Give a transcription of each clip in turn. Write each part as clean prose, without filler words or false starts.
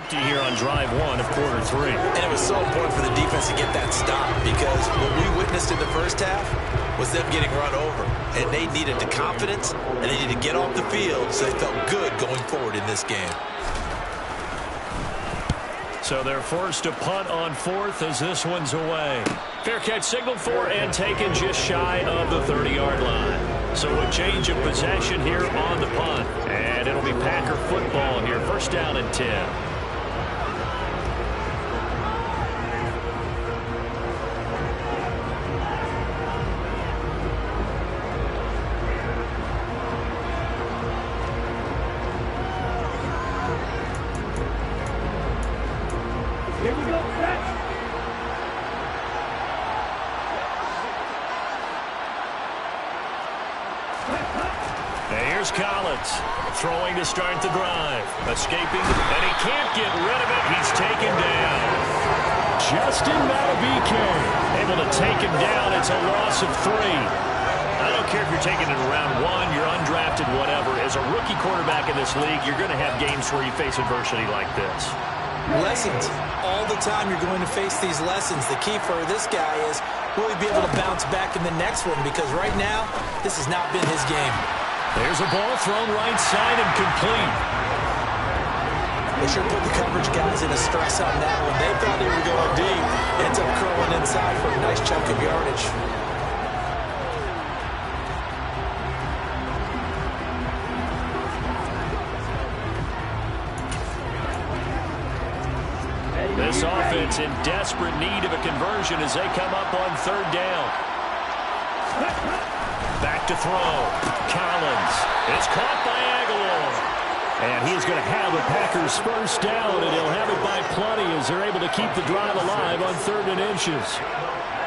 empty here on drive one of quarter three. And it was so important for the defense to get that stop because what we witnessed in the first half was them getting run over. And they needed the confidence, and they needed to get off the field so they felt good going forward in this game. So they're forced to punt on fourth as this one's away. Fair catch signaled for and taken just shy of the 30-yard line. So a change of possession here on the punt. And it'll be Packer football here. First down and 10. Here's Collins throwing to start the drive. Escaping, and he can't get rid of it. He's taken down. Justin Matabike able to take him down. It's a loss of 3. I don't care if you're taking it in round 1, you're undrafted, whatever. As a rookie quarterback in this league, you're going to have games where you face adversity like this. Lessons. All the time you're going to face these lessons. The key for this guy is will he be able to bounce back in the next one? Because right now, this has not been his game. There's a ball thrown right side and complete. They sure put the coverage guys in a stress on that one. They thought they were going deep. Ends up curling inside for a nice chunk of yardage. This offense in desperate need of a conversion as they come up on third down. Back to throw. Collins. It's caught by Aguilar. And he is going to have the Packers first down, and he'll have it by plenty as they're able to keep the drive alive on 3rd and inches.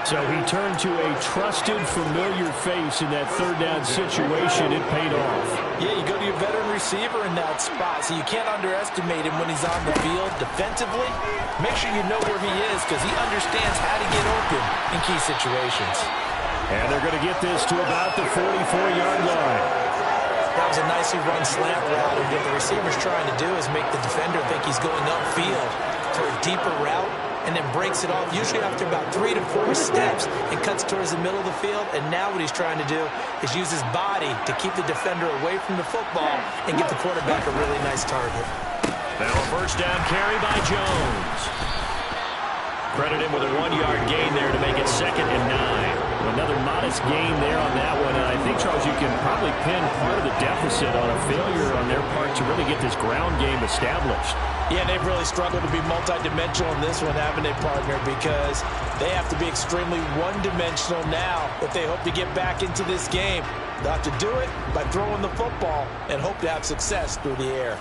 So he turned to a trusted, familiar face in that third down situation. It paid off. Yeah, you go to your veteran receiver in that spot, so you can't underestimate him when he's on the field defensively. Make sure you know where he is because he understands how to get open in key situations. And they're going to get this to about the 44-yard line. That was a nicely run slant route, and what the receiver's trying to do is make the defender think he's going upfield for a deeper route, and then breaks it off, usually after about 3 to 4 steps, and cuts towards the middle of the field. And now what he's trying to do is use his body to keep the defender away from the football and give the quarterback a really nice target. Now a first down carry by Jones. Credit him with a 1-yard gain there to make it 2nd and 9. Another modest gain there on that one, and I think, Charles, you can probably pin part of the deficit on a failure on their part to really get this ground game established. Yeah, they've really struggled to be multidimensional in this one, haven't they, partner? Because they have to be extremely one-dimensional now if they hope to get back into this game. They'll have to do it by throwing the football and hope to have success through the air.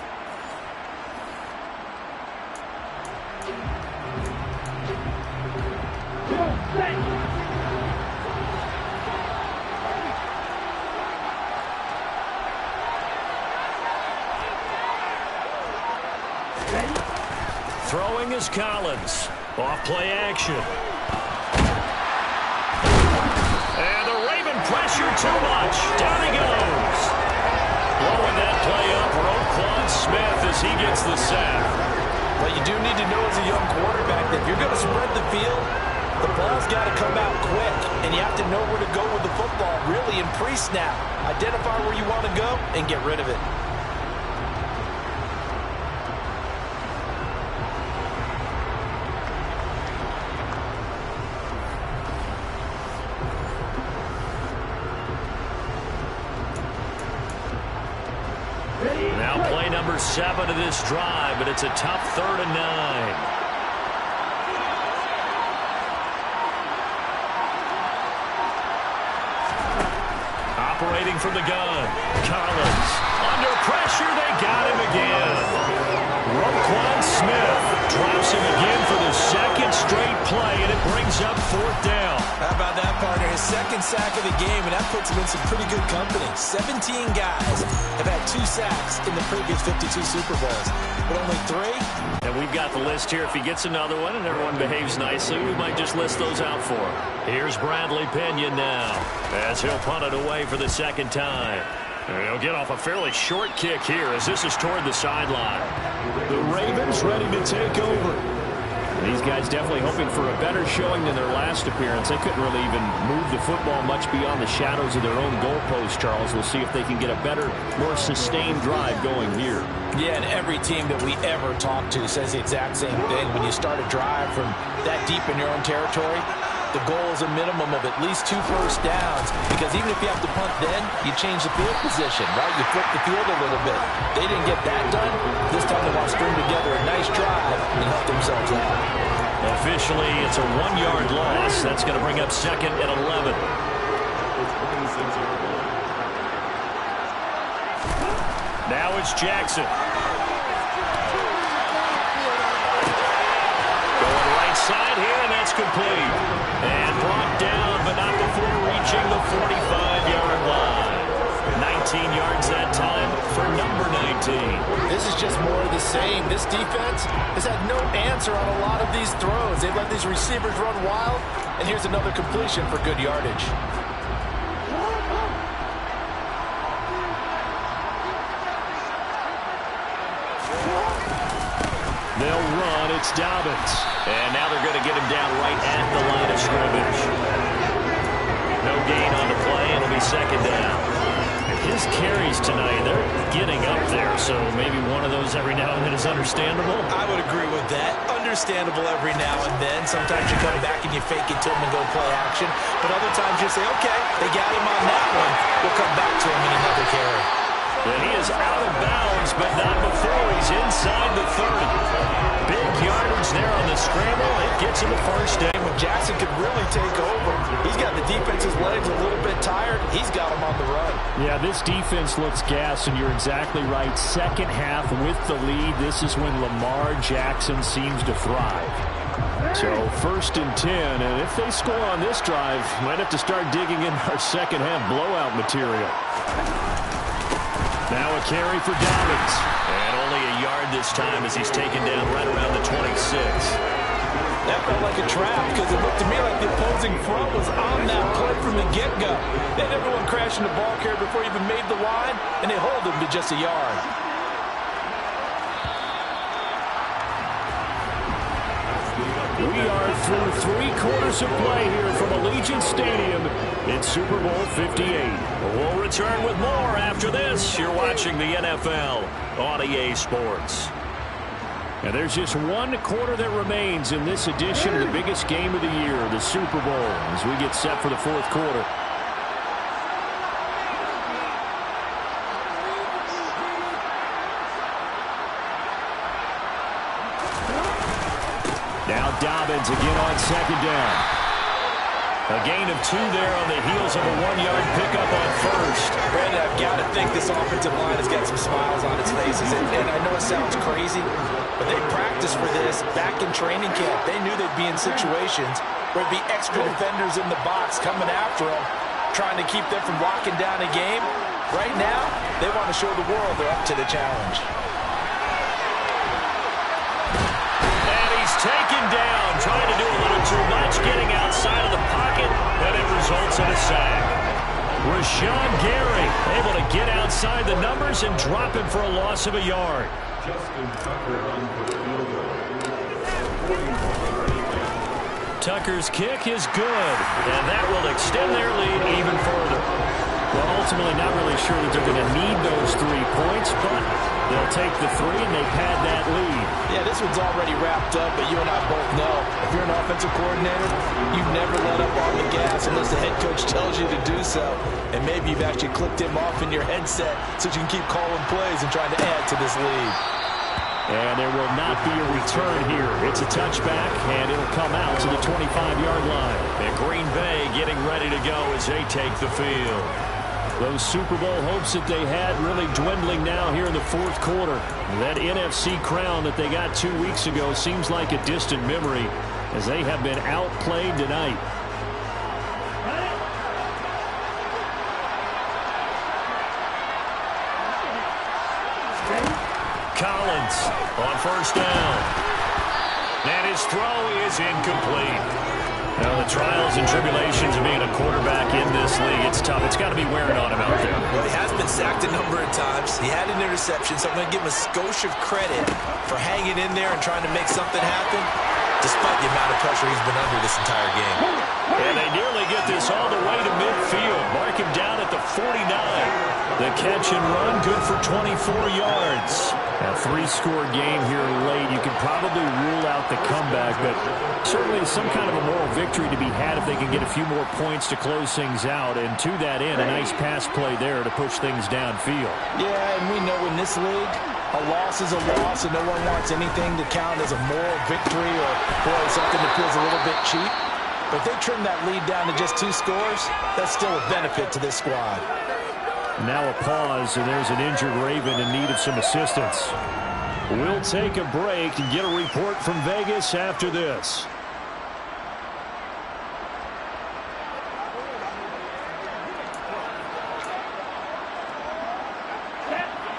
Throwing is Collins. Off play action. And the Raven pressure too much. Down he goes. Blowing that play up, Roquan Smith as he gets the sack. What you do need to know as a young quarterback that if you're going to spread the field, the ball's got to come out quick, and you have to know where to go with the football, really in pre-snap. Identify where you want to go and get rid of it. Now play number 7 of this drive, but it's a tough 3rd and 9. Operating from the gun. Collins. Under pressure, they got him again. Roquan Smith drops him again for the 2nd straight play, and it brings up 4th down. How about that, partner? His 2nd sack of the game, and that puts him in some pretty good company. 17 guys have had 2 sacks in the previous 52 Super Bowls, but only 3. And we've got the list here. If he gets another one and everyone behaves nicely, we might just list those out for him. Here's Bradley Pinion now as he'll punt it away for the 2nd time. And he'll get off a fairly short kick here as this is toward the sideline. The Ravens ready to take over. These guys definitely hoping for a better showing than their last appearance. They couldn't really even move the football much beyond the shadows of their own goalpost, Charles. We'll see if they can get a better, more sustained drive going here. Yeah, and every team that we ever talk to says the exact same thing. When you start a drive from that deep in your own territory, the goal is a minimum of at least 2 first downs, because even if you have to punt then, you change the field position, right? You flip the field a little bit. They didn't get that done. This time they want to string together a nice drive and help themselves out. Officially, it's a 1-yard loss. That's going to bring up 2nd and 11. Now it's Jackson. Going right side here, and that's complete. And brought down, but not before reaching the 45-yard line. 19 yards that time for number 19. This is just more of the same. This defense has had no answer on a lot of these throws. They've let these receivers run wild, and here's another completion for good yardage. They'll run. It's Dobbins. And now they're going to get him down right at the line of scrimmage. No gain on the play, and it'll be 2nd down. His carries tonight, they're getting up there, so maybe one of those every now and then is understandable. I would agree with that. Understandable every now and then. Sometimes you come back and you fake it to him and go play action. But other times you say, okay, they got him on that one. We'll come back to him in another carry. And he is out of bounds, but not before he's inside the 30. Big yardage there on the scramble. It gets him a first down. When Jackson could really take over, he's got the defense's legs a little bit tired. He's got him on the run. Yeah, this defense looks gassed, and you're exactly right. Second half with the lead, this is when Lamar Jackson seems to thrive. So 1st and 10, and if they score on this drive, might have to start digging in our second half blowout material. Now a carry for Dobbins. And only a yard this time as he's taken down right around the 26. That felt like a trap because it looked to me like the opposing front was on that play from the get-go. They had everyone crashing the ball carrier before he even made the line, and they hold him to just a yard. We are through 3 quarters of play here from Allegiant Stadium in Super Bowl 58. We'll return with more after this. You're watching the NFL on EA Sports. And there's just 1 quarter that remains in this edition of the biggest game of the year, the Super Bowl, as we get set for the 4th quarter. Now Dobbins again on 2nd down. A gain of 2 there on the heels of a 1-yard pickup on 1st. Brandon, I've got to think this offensive line has got some smiles on its faces. And I know it sounds crazy, but they practiced for this back in training camp. They knew they'd be in situations where there'd be extra defenders in the box coming after them, trying to keep them from locking down a game. Right now, they want to show the world they're up to the challenge. Taken down, trying to do a little too much, getting outside of the pocket, and it results in a sack. Rashawn Gary able to get outside the numbers and drop him for a loss of a yard. Tucker's kick is good, and that will extend their lead even further. Well, ultimately not really sure that they're going to need those 3 points, but they'll take the 3, and they've had that lead. Yeah, this one's already wrapped up, but you and I both know if you're an offensive coordinator, you never let up on the gas unless the head coach tells you to do so. And maybe you've actually clicked him off in your headset so you can keep calling plays and trying to add to this lead. And there will not be a return here. It's a touchback, and it'll come out to the 25-yard line. And Green Bay getting ready to go as they take the field. Those Super Bowl hopes that they had really dwindling now here in the 4th quarter. That NFC crown that they got 2 weeks ago seems like a distant memory as they have been outplayed tonight. Collins on 1st down. And his throw is incomplete. Now, the trials and tribulations of being a quarterback in this league, it's tough. It's got to be wearing on him out there. Well, he has been sacked a number of times. He had an interception, so I'm going to give him a skosh of credit for hanging in there and trying to make something happen, despite the amount of pressure he's been under this entire game. And they nearly get this all the way to midfield. Mark him down at the 49. The catch and run, good for 24 yards. A three-score game here late. You can probably rule out the comeback, but certainly some kind of a moral victory to be had if they can get a few more points to close things out. And to that end, a nice pass play there to push things downfield. Yeah, and we know in this league, a loss is a loss, and no one wants anything to count as a moral victory or, boy, something that feels a little bit cheap. But if they trim that lead down to just 2 scores, that's still a benefit to this squad. Now a pause, and there's an injured Raven in need of some assistance. We'll take a break and get a report from Vegas after this.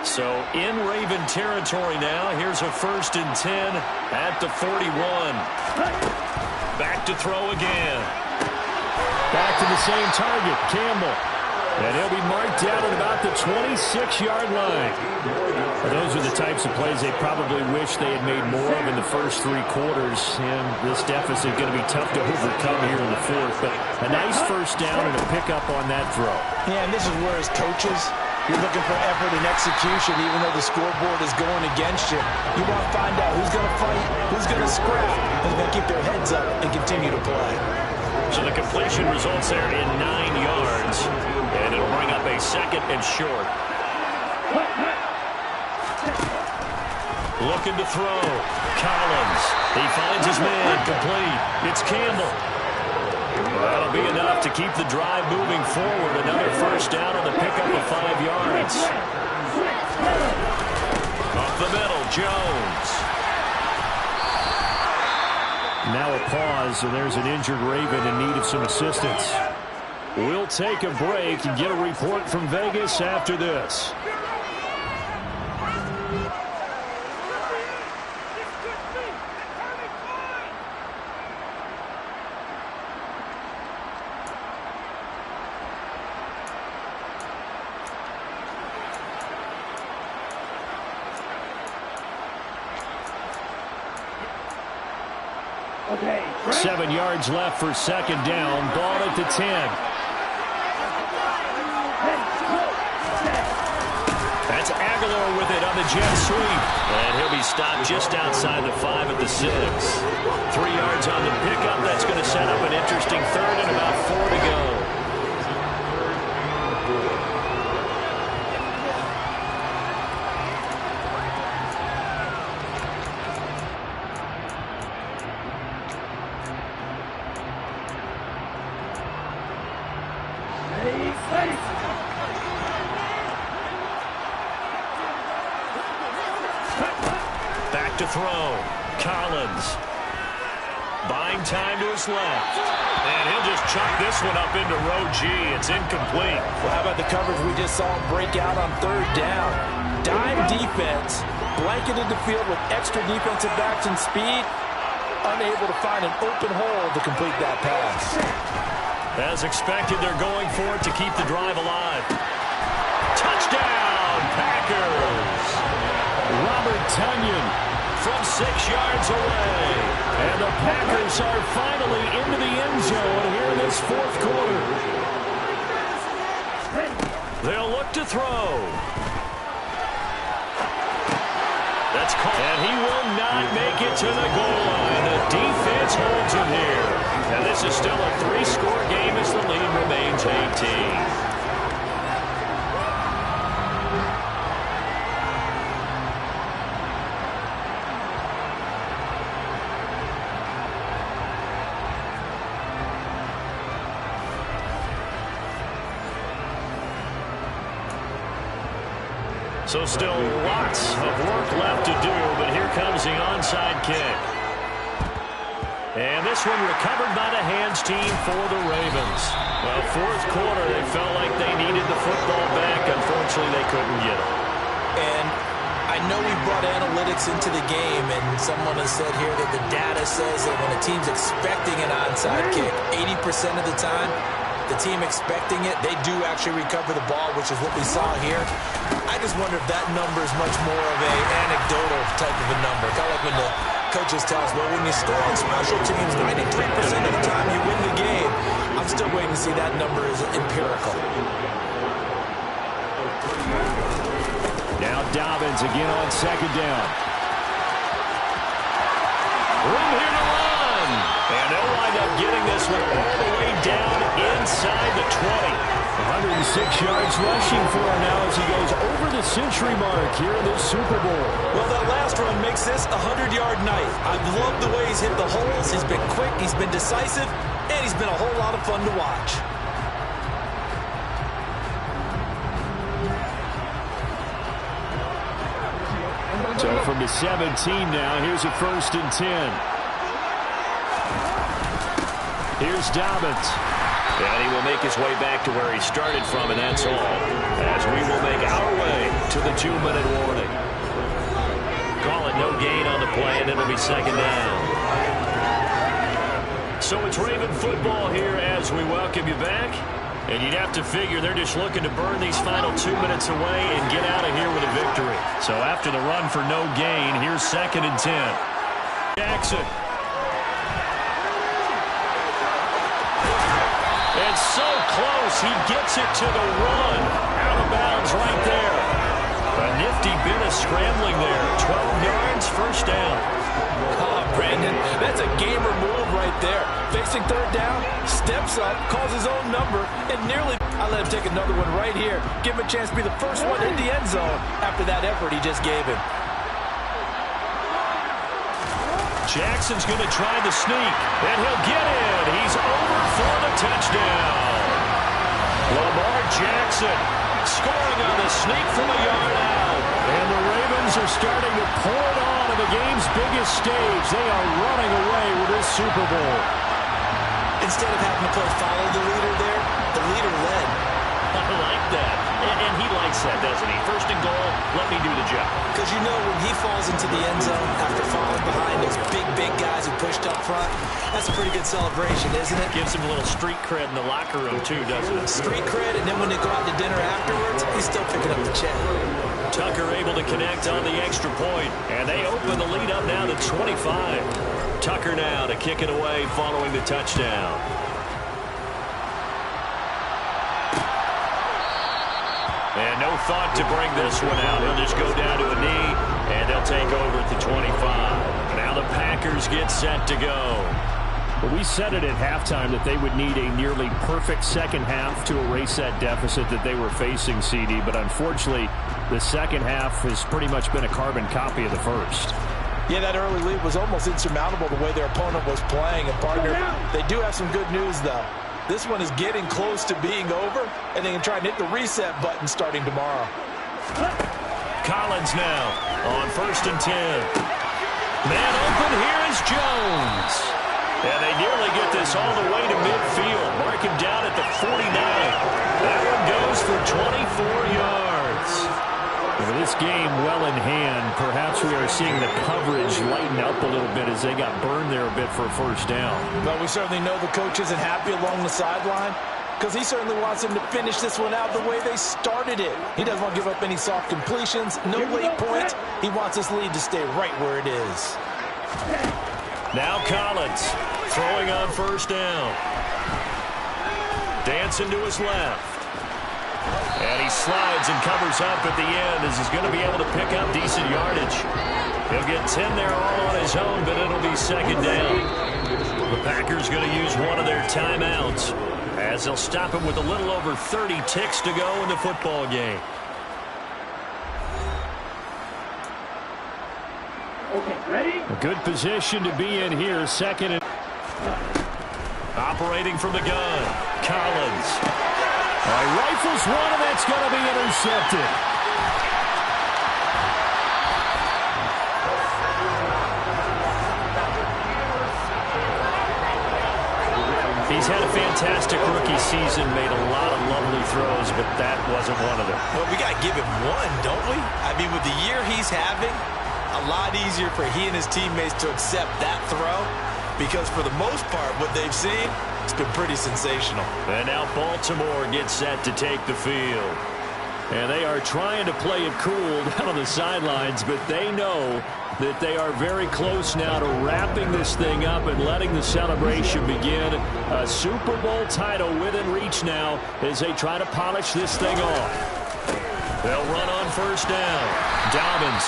So in Raven territory now. Here's a 1st and 10 at the 41. Back to throw again. Back to the same target, Campbell. And he'll be marked down at about the 26-yard line. Those are the types of plays they probably wish they had made more of in the first 3 quarters. And this deficit going to be tough to overcome here in the 4th. But a nice first down and a pickup on that throw. Yeah, and this is where as coaches, you're looking for effort and execution even though the scoreboard is going against you. You want to find out who's going to fight, who's going to scrap, who's going to keep their heads up and continue to play. So the completion results there in 9 yards. And it'll bring up a 2nd and short. Looking to throw. Collins. He finds his man. Complete. It's Campbell. That'll be enough to keep the drive moving forward. Another first down on the pickup of 5 yards. Up the middle, Jones. Now a pause, and there's an injured Raven in need of some assistance. We'll take a break and get a report from Vegas after this. Okay. 7 yards left for 2nd down. Ball at the 10. That's Aguilar with it on the jet sweep. And he'll be stopped just outside the 5 at the 6. 3 yards on the pickup. That's going to set up an interesting 3rd and about 4 to go. Back to throw. Collins. Buying time to his left. And he'll just chuck this one up into row G. It's incomplete. Well, how about the coverage we just saw him break out on 3rd down? Dime defense, blanketed the field with extra defensive backs and speed, unable to find an open hole to complete that pass. As expected, they're going for it to keep the drive alive. Touchdown, Packers! Robert Tonyan from 6 yards away. And the Packers are finally into the end zone here in this 4th quarter. They'll look to throw. That's caught. And he will not make it to the goal line. The defense holds him here. And this is still a 3-score game as the lead remains 18. So still lots of work left to do, but here comes the onside kick. And this one recovered by the hands team for the Ravens. Well, 4th quarter, they felt like they needed the football back. Unfortunately, they couldn't get it. And I know we brought analytics into the game, and someone has said here that the data says that when a team's expecting an onside kick, 80% of the time, the team expecting it, they do actually recover the ball, which is what we saw here. I just wonder if that number is much more of a anecdotal type of a number. Kind of like when the coaches tell us, well, when you score on special teams, 93% of the time you win the game. I'm still waiting to see that number is empirical. Now Dobbins again on second down. Room here to run. And they'll wind up getting this one all the way down inside the 20. 106 yards rushing for him now as he goes over the century mark here in this Super Bowl. Well, that last run makes this a 100-yard night. I've loved the way he's hit the holes. He's been quick, he's been decisive, and he's been a whole lot of fun to watch. So from the 17 now, here's a 1st and 10. Here's Dobbins. And he will make his way back to where he started from, and that's all. As we will make our way to the 2-minute warning. Call it no gain on the play, and it'll be second down. So it's Raven football here as we welcome you back. And you'd have to figure they're just looking to burn these final 2 minutes away and get out of here with a victory. So after the run for no gain, here's 2nd and 10. Jackson. It's so close. He gets it to the run. Out of bounds right there. A nifty bit of scrambling there. 12 yards, 1st down. Oh, Brandon, that's a gamer move right there. Facing 3rd down, steps up, calls his own number, and nearly... I let him take another one right here. Give him a chance to be the first one in the end zone after that effort he just gave him. Jackson's going to try the sneak, and he'll get it. He's over for the touchdown. Lamar Jackson scoring on the sneak from a yard out. And the Ravens are starting to pour it on to the game's biggest stage. They are running away with this Super Bowl. Instead of having to play follow the leader there, the leader led. I like that. And he likes that, doesn't he? 1st and goal, let me do the job. Because you know when he falls into the end zone after falling behind those big guys who pushed up front, that's a pretty good celebration, isn't it? Gives him a little street cred in the locker room, too, doesn't it? Street cred, and then when they go out to dinner afterwards, he's still picking up the check. Tucker able to connect on the extra point, and they open the lead up now to 25. Tucker now to kick it away following the touchdown. And no thought to bring this one out. He'll just go down to a knee, and they'll take over at the 25. Now the Packers get set to go. Well, we said it at halftime that they would need a nearly perfect second half to erase that deficit that they were facing, CD. But unfortunately, the second half has pretty much been a carbon copy of the first. Yeah, that early lead was almost insurmountable the way their opponent was playing. And, partner, they do have some good news, though. This one is getting close to being over, and they can try and hit the reset button starting tomorrow. Collins now on 1st and 10. Man open, here is Jones. And they nearly get this all the way to midfield. Mark him down at the 49. That one goes for 24 yards. With this game well in hand, perhaps we are seeing the coverage lighten up a little bit as they got burned there a bit for a 1st down. But we certainly know the coach isn't happy along the sideline because he certainly wants them to finish this one out the way they started it. He doesn't want to give up any soft completions, no late points. He wants this lead to stay right where it is. Now Collins throwing on 1st down. Dancing to his left. And he slides and covers up at the end as he's going to be able to pick up decent yardage. He'll get 10 there all on his own, but it'll be second down. The Packers going to use one of their timeouts as they'll stop him with a little over 30 ticks to go in the football game. Okay, ready? A good position to be in here. 2nd and... Operating from the gun. Collins. Rifles one, and that's going to be intercepted. He's had a fantastic rookie season, made a lot of lovely throws, but that wasn't one of them. Well, we got to give him one, don't we? I mean, with the year he's having, a lot easier for he and his teammates to accept that throw because for the most part, what they've seen, It's been pretty sensational. And now Baltimore gets set to take the field. And they are trying to play it cool down on the sidelines, but they know that they are very close now to wrapping this thing up and letting the celebration begin. A Super Bowl title within reach now as they try to polish this thing off. They'll run on first down. Dobbins,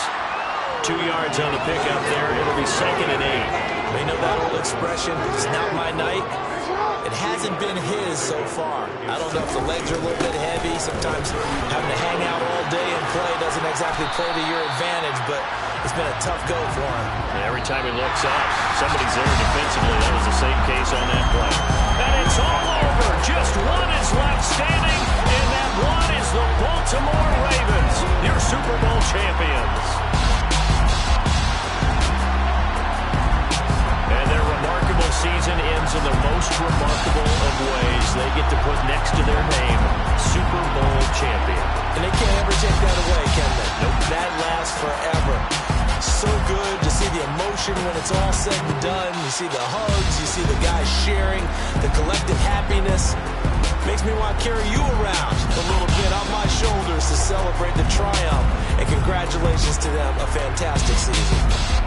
2 yards on the pickup there. It'll be 2nd and 8. They know that old expression, it's not my night. It hasn't been his so far. I don't know if the legs are a little bit heavy. Sometimes having to hang out all day and play doesn't exactly play to your advantage, but it's been a tough go for him. And every time he looks up, somebody's there defensively. That was the same case on that play. And it's all over. Just one is left standing, and that one is the Baltimore Ravens, your Super Bowl champions. And their remarkable season ends in the most remarkable of ways. They get to put next to their name, Super Bowl champion. And they can't ever take that away, can they? Nope. That lasts forever. So good to see the emotion when it's all said and done. You see the hugs, you see the guys sharing, the collective happiness. Makes me want to carry you around a little bit on my shoulders to celebrate the triumph. And congratulations to them, a fantastic season.